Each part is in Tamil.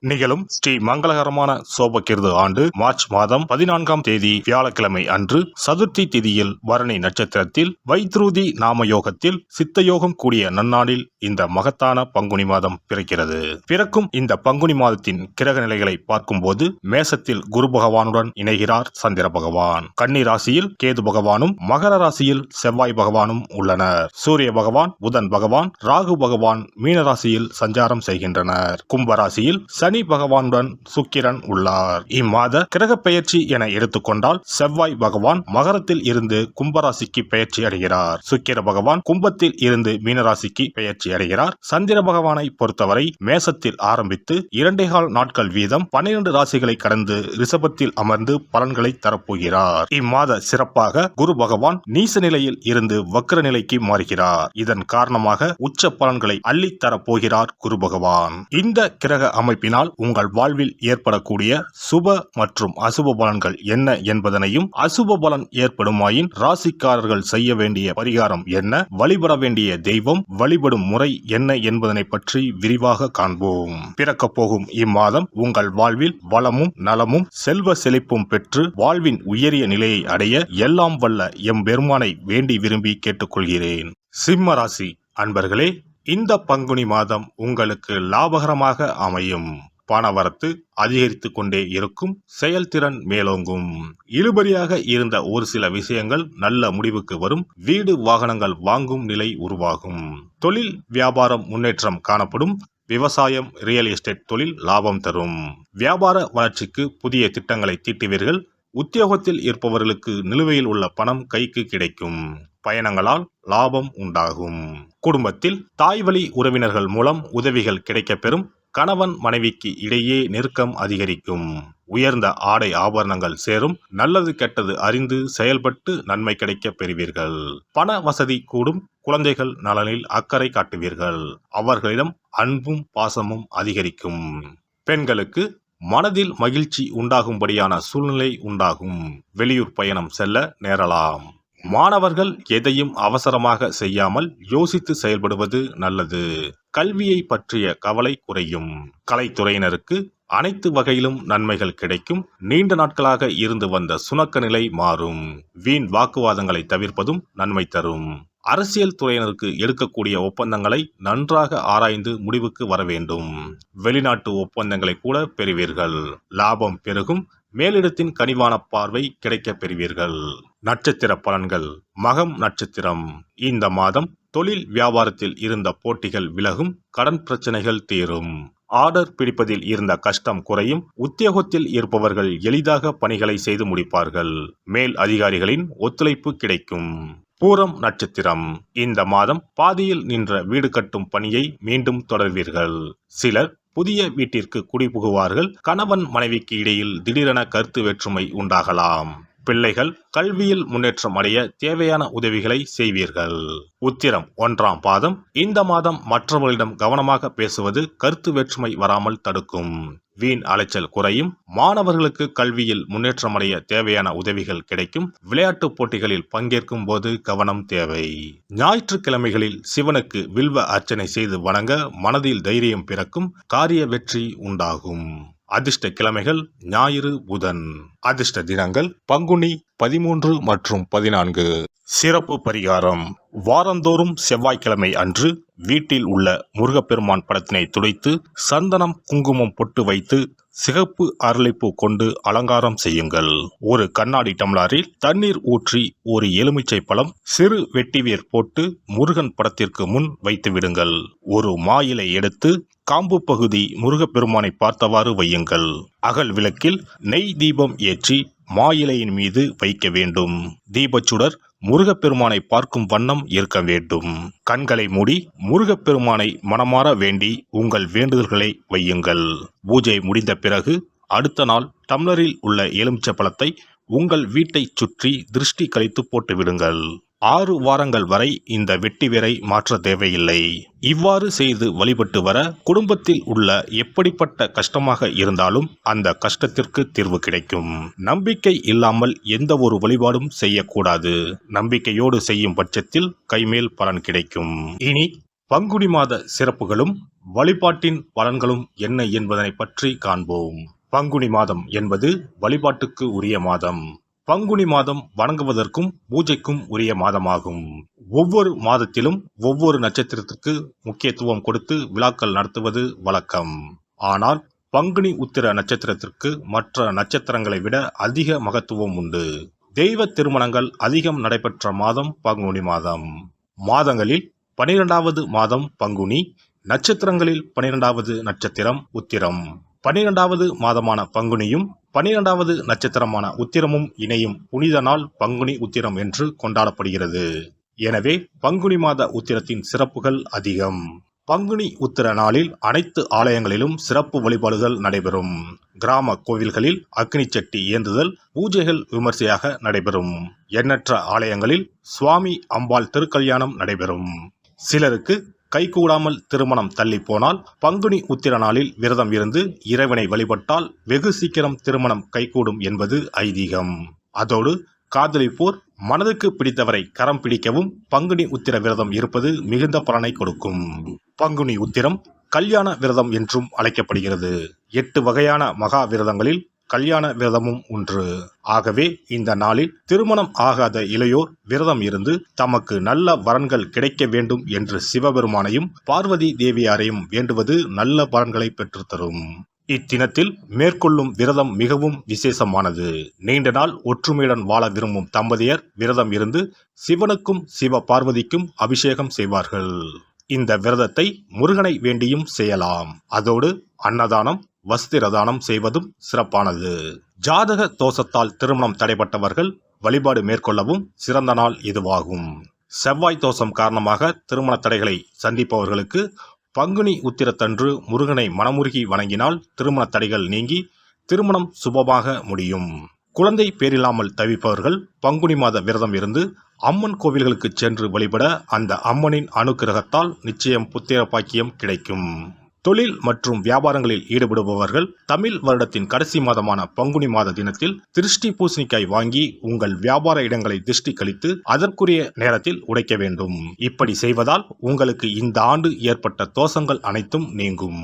நிகழும் ஸ்ரீ மங்களகரமான சோபகிருது ஆண்டு மார்ச் மாதம் 14ஆம் தேதி வியாழக்கிழமை அன்று சதுர்த்தி திதியில் பரணி நட்சத்திரத்தில் வைத்ருதி நாம யோகத்தில் சித்தயோகம் கூடிய நன்னாளில் இந்த மகத்தான பங்குனி மாதம் பிறக்கிறது. பிறக்கும் இந்த பங்குனி மாதத்தின் கிரக நிலைகளை பார்க்கும்போது மேசத்தில் குரு பகவானுடன் இணைகிறார் சந்திர பகவான். கன்னி ராசியில் கேது பகவானும் மகர ராசியில் செவ்வாய் பகவானும் உள்ளனர். சூரிய பகவான் புதன் பகவான் ராகு பகவான் மீன ராசியில் சஞ்சாரம் செய்கின்றனர். கும்பராசியில் சனி பகவானுடன் சுக்கிரன் உள்ளார். இம்மாத கிரக பெயர்ச்சி என எடுத்துக்கொண்டால் செவ்வாய் பகவான் மகரத்தில் இருந்து கும்பராசிக்கு பெயர்ச்சி அடைகிறார். சுக்கிர பகவான் கும்பத்தில் இருந்து மீனராசிக்கு பெயர்ச்சி அடைகிறார். சந்திர பகவானை பொறுத்தவரை மேசத்தில் ஆரம்பித்து 2.25 நாட்கள் வீதம் 12 ராசிகளை கடந்து ரிஷபத்தில் அமர்ந்து பலன்களை தரப்போகிறார். இம்மாத சிறப்பாக குரு பகவான் நீச நிலையில் இருந்து வக்ர நிலைக்கு மாறுகிறார். இதன் காரணமாக உச்ச பலன்களை அள்ளித் தரப்போகிறார் குரு பகவான். இந்த கிரக அமைப்பினால் உங்கள் வாழ்வில் ஏற்படக்கூடிய சுப மற்றும் அசுப பலன்கள் என்ன என்பதனையும், அசுப பலன் ஏற்படுமாயின் ராசிக்காரர்கள் செய்ய வேண்டிய பரிகாரம் என்ன, வழிபட வேண்டிய தெய்வம், வழிபடும் முறை என்ன என்பதனை பற்றி விரிவாக காண்போம். பிறக்க போகும் இம்மாதம் உங்கள் வாழ்வில் வளமும் நலமும் செல்வ செழிப்பும் பெற்று வாழ்வின் உயரிய நிலையை அடைய எல்லாம் வல்ல எம்பெருமானை வேண்டி விரும்பி கேட்டுக்கொள்கிறேன். சிம்ம ராசி அன்பர்களே, இந்த பங்குனி மாதம் உங்களுக்கு லாபகரமாக அமையும். பணவரத்து அதிகரித்து கொண்டே இருக்கும். செயல்திறன் மேலோங்கும். இழுபறியாக இருந்த ஒரு சில விஷயங்கள் நல்ல முடிவுக்கு வரும். வீடு வாகனங்கள் வாங்கும் நிலை உருவாகும். தொழில் வியாபாரம் முன்னேற்றம் காணப்படும். விவசாயம் ரியல் எஸ்டேட் தொழில் லாபம் தரும். வியாபார வளர்ச்சிக்கு புதிய திட்டங்களை தீட்டுவீர்கள். உத்தியோகத்தில் இருப்பவர்களுக்கு நிலுவையில் உள்ள பணம் கைக்கு கிடைக்கும். பயணங்களால் லாபம் உண்டாகும். குடும்பத்தில் தாய் வழி உறவினர்கள் மூலம் உதவிகள் கிடைக்கப்பெறும். கணவன் மனைவிக்கு இடையே நெருக்கம் அதிகரிக்கும். உயர்ந்த ஆடை ஆபரணங்கள் சேரும். நல்லது கெட்டது அறிந்து செயல்பட்டு நன்மை கிடைக்க பெறுவீர்கள். பண வசதி கூடும். குழந்தைகள் நலனில் அக்கறை காட்டுவீர்கள். அவர்களிடம் அன்பும் பாசமும் அதிகரிக்கும். பெண்களுக்கு மனதில் மகிழ்ச்சி உண்டாகும்படியான சூழ்நிலை உண்டாகும். வெளியூர் பயணம் செல்ல நேரலாம். மாணவர்கள் எதையும் அவசரமாக செய்யாமல் யோசித்து செயல்படுவது நல்லது. கல்வியை பற்றிய கவலை குறையும். கலைத்துறையினருக்கு அனைத்து வகையிலும் நன்மைகள் கிடைக்கும். நீண்ட நாட்களாக இருந்து வந்த சுணக்க நிலை மாறும். வீண் வாக்குவாதங்களை தவிர்ப்பதும் நன்மை தரும். அரசியல் துறையினருக்கு எடுக்கக்கூடிய ஒப்பந்தங்களை நன்றாக ஆராய்ந்து முடிவுக்கு வர வேண்டும். வெளிநாட்டு ஒப்பந்தங்களை கூட பெறுவீர்கள். லாபம் பெருகும். மேலிடத்தின் கனிவான பார்வை கிடைக்க பெறுவீர்கள். நட்சத்திர பலன்கள். மகம் நட்சத்திரம். இந்த மாதம் தொழில் வியாபாரத்தில் இருந்த போட்டிகள் விலகும். கடன் பிரச்சனைகள் தீரும். ஆர்டர் பிடிப்பதில் இருந்த கஷ்டம் குறையும். உத்தியோகத்தில் இருப்பவர்கள் எளிதாக பணிகளை செய்து முடிப்பார்கள். மேல் அதிகாரிகளின் ஒத்துழைப்பு கிடைக்கும். பூரம் நட்சத்திரம். இந்த மாதம் பாதியில் நின்ற வீடு கட்டும் பணியை மீண்டும் தொடர்வீர்கள். சிலர் புதிய வீட்டிற்கு குடிபுகுவார்கள். கணவன் மனைவிக்கு இடையில் திடீரென கருத்து வேற்றுமை உண்டாகலாம். பிள்ளைகள் கல்வியில் முன்னேற்றம் அடைய தேவையான உதவிகளை செய்வீர்கள். உத்திரம் 1ஆம் பாதம். இந்த மாதம் மற்றவர்களிடம் கவனமாக பேசுவது கருத்து வேற்றுமை வராமல் தடுக்கும். வீண் அலைச்சல் குறையும். மாணவர்களுக்கு கல்வியில் முன்னேற்றம் அடைய தேவையான உதவிகள் கிடைக்கும். விளையாட்டு போட்டிகளில் பங்கேற்கும் போது கவனம் தேவை. ஞாயிற்றுக்கிழமைகளில் சிவனுக்கு வில்வ அர்ச்சனை செய்து வணங்க மனதில் தைரியம் பிறக்கும். காரிய வெற்றி உண்டாகும். அதிர்ஷ்ட கிழமைகள் ஞாயிறு புதன். அதிர்ஷ்ட தினங்கள் பங்குனி 13 மற்றும் 14. சிறப்பு பரிகாரம். வாரந்தோறும் செவ்வாய்க்கிழமை அன்று வீட்டில் உள்ள முருகப்பெருமான் படத்தினை துடைத்து சந்தனம் குங்குமம் பொட்டு வைத்து சிகப்பு அரளிப்பூ கொண்டு அலங்காரம் செய்யுங்கள். ஒரு கண்ணாடி டம்ளரில் தண்ணீர் ஊற்றி ஒரு எலுமிச்சை பழம் சிறு வெட்டிவேர் போட்டு முருகன் படத்திற்கு முன் வைத்து விடுங்கள். ஒரு மாயிலை எடுத்து காம்பு பகுதி முருகப்பெருமானை பார்த்தவாறு வையுங்கள். அகல் விளக்கில் நெய் தீபம் ஏற்றி மாயிலையின் மீது வைக்க வேண்டும். தீபச்சுடர் முருகப்பெருமானை பார்க்கும் வண்ணம் இருக்க வேண்டும். கண்களை மூடி முருகப்பெருமானை மனமாற வேண்டி உங்கள் வேண்டுதல்களை வையுங்கள். பூஜை முடிந்த பிறகு அடுத்த நாள் டம்ளரில் உள்ள எலுமிச்சை பழத்தை உங்கள் வீட்டை சுற்றி திருஷ்டி கழித்து போட்டு விடுங்கள். 6 வாரங்கள் வரை இந்த வெட்டிவேரை மாற்ற தேவையில்லை. இவ்வாறு செய்து வழிபட்டு வர குடும்பத்தில் உள்ள எப்படிப்பட்ட கஷ்டமாக இருந்தாலும் அந்த கஷ்டத்திற்கு தீர்வு கிடைக்கும். நம்பிக்கை இல்லாமல் எந்த ஒரு வழிபாடும் செய்யக்கூடாது. நம்பிக்கையோடு செய்யும் பட்சத்தில் கைமேல் பலன் கிடைக்கும். இனி பங்குனி மாத சிறப்புகளும் வழிபாட்டின் பலன்களும் என்ன என்பதனை பற்றி காண்போம். பங்குனி மாதம் என்பது வழிபாட்டுக்கு உரிய மாதம். பங்குனி மாதம் வணங்குவதற்கும் பூஜைக்கும் உரிய மாதமாகும். ஒவ்வொரு மாதத்திலும் ஒவ்வொரு நட்சத்திரத்திற்கு முக்கியத்துவம் கொடுத்து விழாக்கள் நடத்துவது வழக்கம். ஆனால் பங்குனி உத்திர நட்சத்திரத்திற்கு மற்ற நட்சத்திரங்களை விட அதிக மகத்துவம் உண்டு. தெய்வ திருமணங்கள் அதிகம் நடைபெற்ற மாதம் பங்குனி மாதம். மாதங்களில் 12வது மாதம் பங்குனி, நட்சத்திரங்களில் 12வது நட்சத்திரம் உத்திரம். 12வது மாதமான பங்குனியும் 12வது நட்சத்திரமான உத்திரமும் இணையும் புனித நாள் பங்குனி உத்திரம் என்று கொண்டாடப்படுகிறது. எனவே பங்குனி மாத உத்திரத்தின் சிறப்புகள் அதிகம். பங்குனி உத்திர நாளில் அனைத்து ஆலயங்களிலும் சிறப்பு வழிபாடுகள் நடைபெறும். கிராம கோவில்களில் அக்னி சட்டி ஏந்துதல், பூஜைகள் விமர்சையாக நடைபெறும். எண்ணற்ற ஆலயங்களில் சுவாமி அம்பாள் திருக்கல்யாணம் நடைபெறும். சிலருக்கு கைகூடாமல் திருமணம் தள்ளி போனால் பங்குனி உத்திர நாளில் விரதம் இருந்து இறைவனை வழிபட்டால் வெகு சீக்கிரம் திருமணம் கைகூடும் என்பது ஐதீகம். அதோடு காதலிப்போர் மனதுக்கு பிடித்தவரை கரம் பிடிக்கவும் பங்குனி உத்திர விரதம் இருப்பது மிகுந்த பலனை கொடுக்கும். பங்குனி உத்திரம் கல்யாண விரதம் என்றும் அழைக்கப்படுகிறது. 8 வகையான மகா விரதங்களில் கல்யாண விரதமும் ஒன்று. ஆகவே இந்த நாளில் திருமணம் ஆகாத இளையோர் விரதம் இருந்து தமக்கு நல்ல வரன்கள் கிடைக்க வேண்டும் என்று சிவபெருமானையும் பார்வதி தேவியாரையும் வேண்டுவது நல்ல பலன்களை பெற்றுத்தரும். இத்தினத்தில் மேற்கொள்ளும் விரதம் மிகவும் விசேஷமானது. நீண்ட நாள் ஒற்றுமையுடன் வாழ விரும்பும் தம்பதியர் விரதம் இருந்து சிவனுக்கும் சிவ பார்வதிக்கும் அபிஷேகம் செய்வார்கள். இந்த விரதத்தை முருகனை வேண்டியும் செய்யலாம். அதோடு அன்னதானம், வஸ்திரதானம் செய்வதும் சிறப்பானது. ஜாதக தோஷத்தால் திருமணம் தடைப்பட்டவர்கள் வழிபாடு மேற்கொள்ளவும் சிறந்த நாள் இதுவாகும். செவ்வாய் தோஷம் காரணமாக திருமண தடைகளை சந்திப்பவர்களுக்கு பங்குனி உத்திரத்தன்று முருகனை மனமுருகி வணங்கினால் திருமண தடைகள் நீங்கி திருமணம் சுபமாக முடியும். குழந்தை பேரில்லாமல் தவிப்பவர்கள் பங்குனி மாத விரதம் இருந்து அம்மன் கோவில்களுக்கு சென்று வழிபட அந்த அம்மனின் அனுக்கிரகத்தால் நிச்சயம் புத்திர பாக்கியம் கிடைக்கும். தொழில் மற்றும் வியாபாரங்களில் ஈடுபடுபவர்கள் தமிழ் வருடத்தின் கடைசி மாதமான பங்குனி மாத தினத்தில் திருஷ்டி பூசணிக்காய் வாங்கி உங்கள் வியாபார இடங்களை திருஷ்டி கழித்து அதற்குரிய நேரத்தில் உடைக்க வேண்டும். இப்படி செய்வதால் உங்களுக்கு இந்த ஆண்டு ஏற்பட்ட தோஷங்கள் அனைத்தும் நீங்கும்.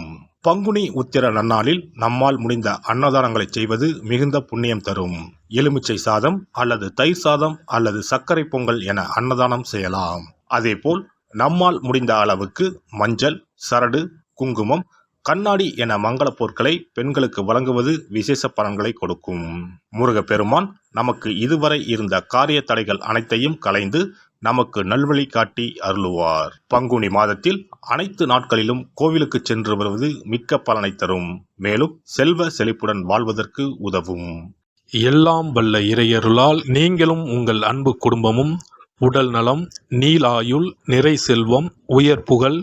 பங்குனி உத்திர நன்னாளில் நம்மால் முடிந்த அன்னதானங்களை செய்வது மிகுந்த புண்ணியம் தரும். எலுமிச்சை சாதம் அல்லது தயிர் சாதம் அல்லது சர்க்கரை பொங்கல் என அன்னதானம் செய்யலாம். அதேபோல் நம்மால் முடிந்த அளவுக்கு மஞ்சள், சரடு, குங்குமம், கண்ணாடி என மங்கள பொருட்களை பெண்களுக்கு வழங்குவது விசேஷ பலன்களை கொடுக்கும். முருகப்பெருமான் நமக்கு இதுவரை இருந்த காரிய தடைகள் அனைத்தையும் களைந்து நமக்கு நல்வழி காட்டி அருளுவார். பங்குனி மாதத்தில் அனைத்து நாட்களிலும் கோவிலுக்கு சென்று வருவது மிக்க பலனை தரும். மேலும் செல்வ செழிப்புடன் வாழ்வதற்கு உதவும். எல்லாம் வல்ல இறையருளால் நீங்களும் உங்கள் அன்பு குடும்பமும் உடல் நலம், நீலாயுள், நிறை செல்வம், உயர் புகழ்,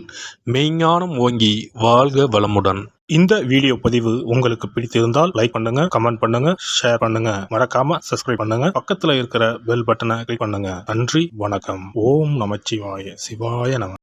மெய்ஞானம் ஓங்கி வாழ்க வளமுடன். இந்த வீடியோ பதிவு உங்களுக்கு பிடித்திருந்தால் லைக் பண்ணுங்க, கமெண்ட் பண்ணுங்க, ஷேர் பண்ணுங்க, மறக்காம சப்ஸ்கிரைப் பண்ணுங்க, பக்கத்துல இருக்கிற பெல் பட்டனை கிளிக் பண்ணுங்க. நன்றி, வணக்கம். ஓம் நமச்சிவாய. சிவாய நம.